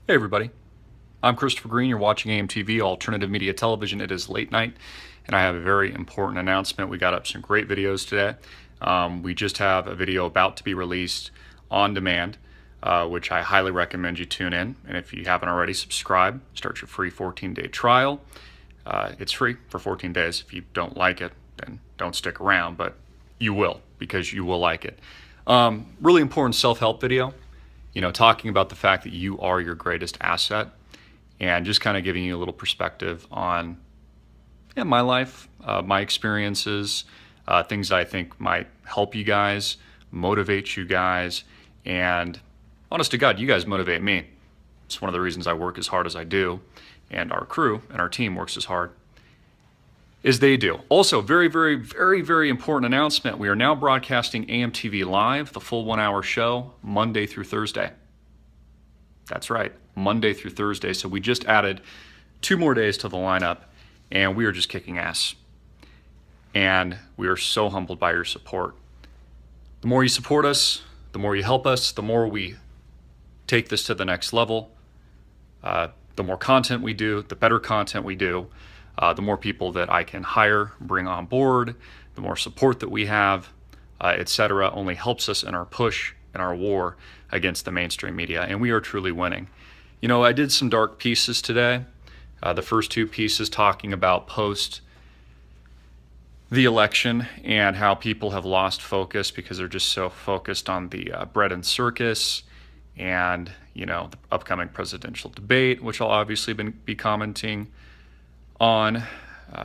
Hey everybody, I'm Christopher Green. You're watching AMTV, Alternative Media Television. It is late night, and I have a very important announcement. We got up some great videos today. We just have a video about to be released on demand, which I highly recommend you tune in. And if you haven't already, subscribe. Start your free 14-day trial. It's free for 14 days. If you don't like it, then don't stick around, but you will, because you will like it. Really important self-help video. Talking about the fact that you are your greatest asset and just kind of giving you a little perspective on my life, my experiences, things that I think might help you guys, motivate you guys, and honest to God, you guys motivate me. It's one of the reasons I work as hard as I do, and our crew and our team works as hard as they do. Also, very, very, very, very important announcement. We are now broadcasting AMTV Live, the full 1-hour show, Monday through Thursday. That's right, Monday through Thursday. So we just added 2 more days to the lineup, and we are just kicking ass. And we are so humbled by your support. The more you support us, the more you help us, the more we take this to the next level. The more content we do, the better content we do. The more people that I can hire, bring on board, the more support that we have, etc., only helps us in our push and our war against the mainstream media, and we are truly winning. I did some dark pieces today. The first 2 pieces talking about post the election and how people have lost focus because they're just so focused on the bread and circus and the upcoming presidential debate, which I'll obviously be commenting on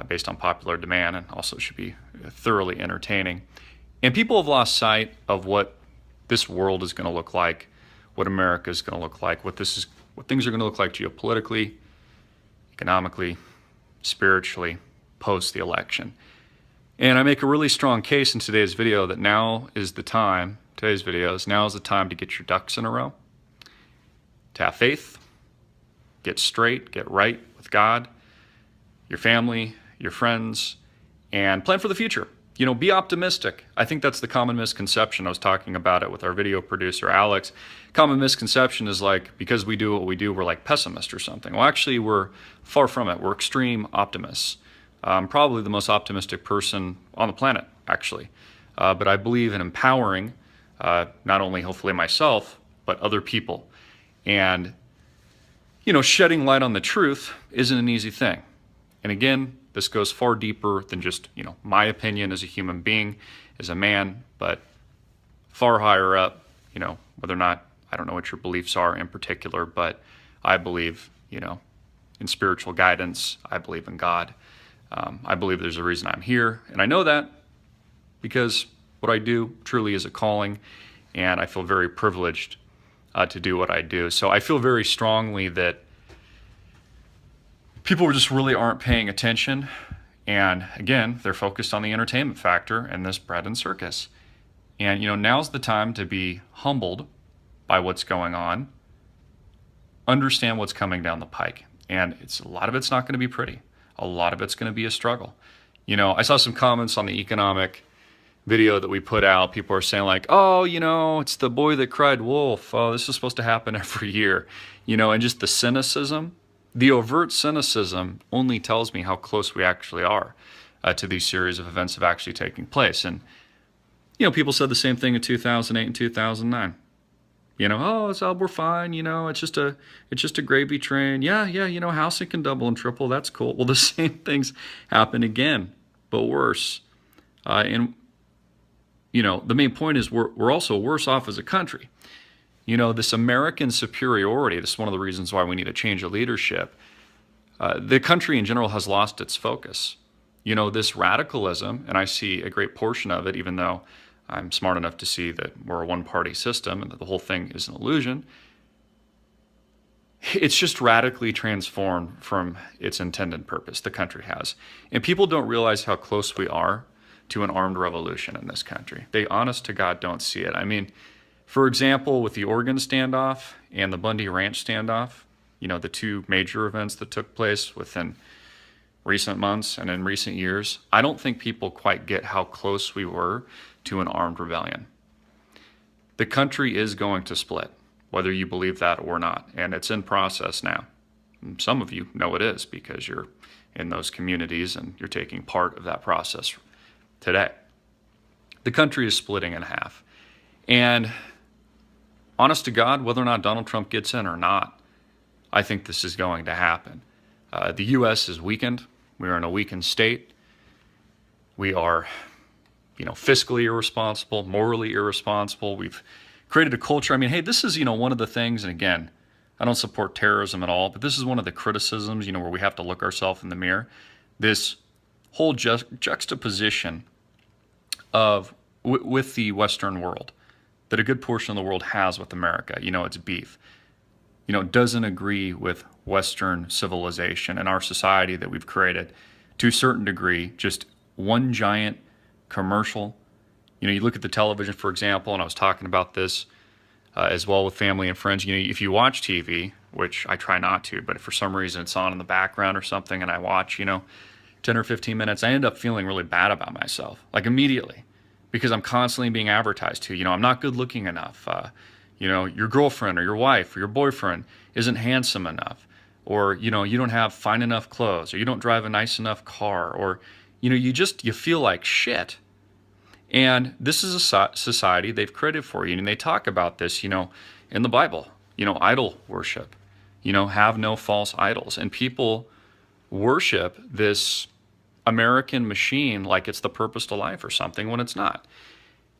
based on popular demand, and also should be thoroughly entertaining. And people have lost sight of what this world is going to look like, what America is going to look like, what things are going to look like geopolitically, economically, spiritually, post the election. And I make a really strong case in today's video that now is the time, now is the time to get your ducks in a row, to have faith, get straight, get right with God, your family, your friends, and plan for the future. Be optimistic. I think that's the common misconception. I was talking about it with our video producer, Alex. Common misconception is like, because we do what we do, we're like pessimists or something. Well, actually, we're far from it. We're extreme optimists. I'm probably the most optimistic person on the planet, actually. But I believe in empowering not only hopefully myself, but other people. And, shedding light on the truth isn't an easy thing. And again, this goes far deeper than just, my opinion as a human being, as a man, but far higher up, whether or not, I don't know what your beliefs are in particular, but I believe, in spiritual guidance. I believe in God. I believe there's a reason I'm here. And I know that because what I do truly is a calling, and I feel very privileged to do what I do. So I feel very strongly that people just really aren't paying attention. And again, they're focused on the entertainment factor and this bread and circus. And, now's the time to be humbled by what's going on, understand what's coming down the pike. And a lot of it's not going to be pretty. A lot of it's going to be a struggle. I saw some comments on the economic video that we put out. People are saying like, oh, it's the boy that cried wolf. Oh, this is supposed to happen every year. And just the cynicism. The overt cynicism only tells me how close we actually are to these series of events of actually taking place. And, people said the same thing in 2008 and 2009. We're fine. It's just a gravy train. Yeah. Housing can double and triple. That's cool. Well, the same things happen again, but worse. And the main point is we're also worse off as a country. This American superiority, this is one of the reasons why we need a change of leadership. The country in general has lost its focus. This radicalism, and I see a great portion of it, even though I'm smart enough to see that we're a one-party system and that the whole thing is an illusion. It's just radically transformed from its intended purpose, the country has. And people don't realize how close we are to an armed revolution in this country. They, honest to God, don't see it. I mean, for example, with the Oregon standoff and the Bundy Ranch standoff, the 2 major events that took place within recent months and in recent years, I don't think people quite get how close we were to an armed rebellion. The country is going to split. whether you believe that or not. And it's in process now. And some of you know it is because you're in those communities and you're taking part of that process today. The country is splitting in half. And honest to God, whether or not Donald Trump gets in or not, I think this is going to happen. The U.S. is weakened. We are in a weakened state. We are, fiscally irresponsible, morally irresponsible. We've created a culture. I mean, hey, this is, one of the things, and again, I don't support terrorism at all, but this is one of the criticisms, where we have to look ourselves in the mirror. This whole juxtaposition of with the Western world that a good portion of the world has with America. It's beef. Doesn't agree with Western civilization and our society that we've created to a certain degree, just one giant commercial. You look at the television, for example, and I was talking about this as well with family and friends. If you watch TV, which I try not to, but if for some reason it's on in the background or something and I watch, 10 or 15 minutes, I end up feeling really bad about myself, like immediately, because I'm constantly being advertised to. I'm not good looking enough. Your girlfriend or your wife or your boyfriend isn't handsome enough, or, you don't have fine enough clothes, or you don't drive a nice enough car, or, you feel like shit. And this is a society they've created for you. And they talk about this, in the Bible, idol worship, have no false idols. And people worship this American machine like it's the purpose to life or something when it's not.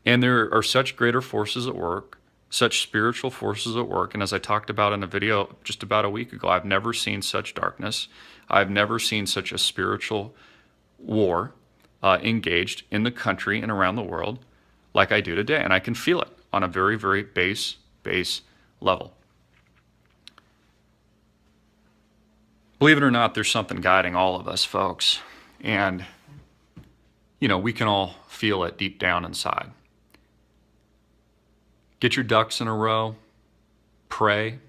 And there are such greater forces at work, such spiritual forces at work. And as I talked about in a video just about a week ago, I've never seen such darkness. I've never seen such a spiritual war engaged in the country and around the world like I do today. And I can feel it on a very, very base level. Believe it or not, there's something guiding all of us, folks. And, we can all feel it deep down inside. Get your ducks in a row, pray,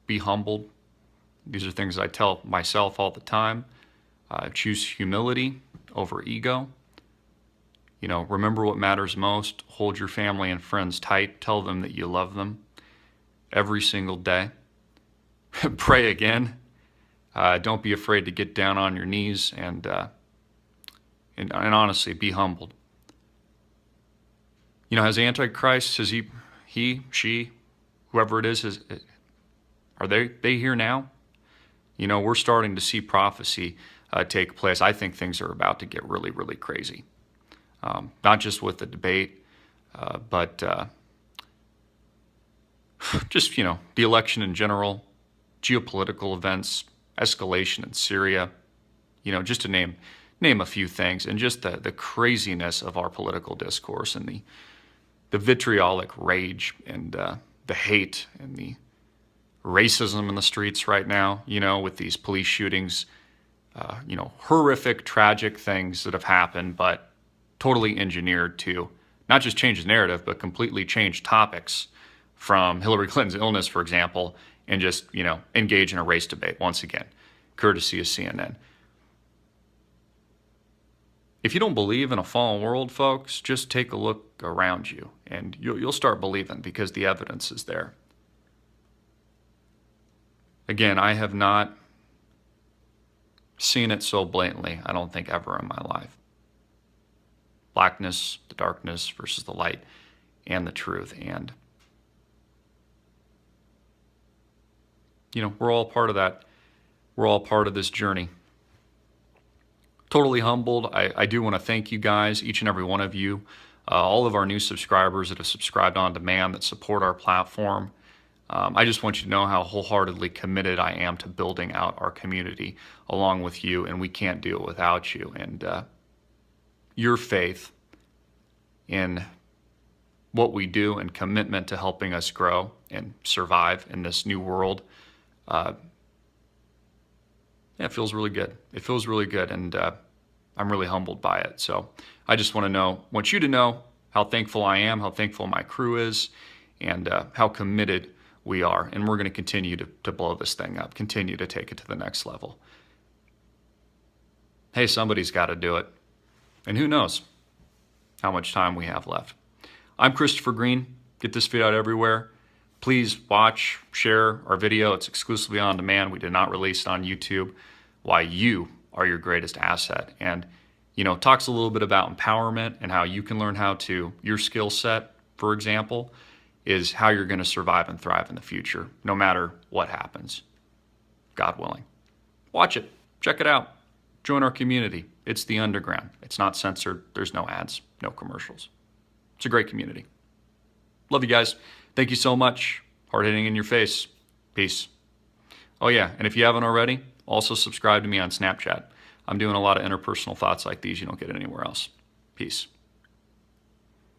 be humbled. These are things I tell myself all the time. Choose humility over ego. Remember what matters most. Hold your family and friends tight. Tell them that you love them every single day. Pray again. Don't be afraid to get down on your knees and honestly be humbled. Has Antichrist, has he, she, whoever it is, are they here now? We're starting to see prophecy take place. I think things are about to get really, really crazy. Not just with the debate, but just, the election in general, geopolitical events, escalation in Syria, just to name a few things, and just the craziness of our political discourse and the vitriolic rage and the hate and the racism in the streets right now, with these police shootings, horrific, tragic things that have happened, but totally engineered to not just change the narrative, but completely change topics from Hillary Clinton's illness, for example, and just, engage in a race debate once again, courtesy of CNN. If you don't believe in a fallen world, folks, just take a look around you and you'll start believing because the evidence is there. Again, I have not seen it so blatantly, I don't think, ever in my life. Blackness, the darkness versus the light and the truth. And, we're all part of that. We're all part of this journey. Totally humbled. I do want to thank you guys, each and every one of you, all of our new subscribers that have subscribed on demand, that support our platform. I just want you to know how wholeheartedly committed I am to building out our community along with you, and we can't do it without you. And your faith in what we do and commitment to helping us grow and survive in this new world, it feels really good. It feels really good, and I'm really humbled by it. So I just want you to know how thankful I am, how thankful my crew is, and how committed we are. And we're going to continue to blow this thing up, continue to take it to the next level. Hey, somebody's got to do it. And who knows how much time we have left. I'm Christopher Green. Get this video out everywhere. Please watch, share our video. It's exclusively on demand. We did not release it on YouTube. Why you are your greatest asset. And, talks a little bit about empowerment and how you can learn how to, your skill set, for example, is how you're going to survive and thrive in the future, no matter what happens, God willing. Watch it. Check it out. Join our community. It's the underground. It's not censored. There's no ads, no commercials. It's a great community. Love you guys. Thank you so much. Hard hitting in your face. Peace. Oh yeah, and if you haven't already, also subscribe to me on Snapchat. I'm doing a lot of interpersonal thoughts like these you don't get anywhere else. Peace.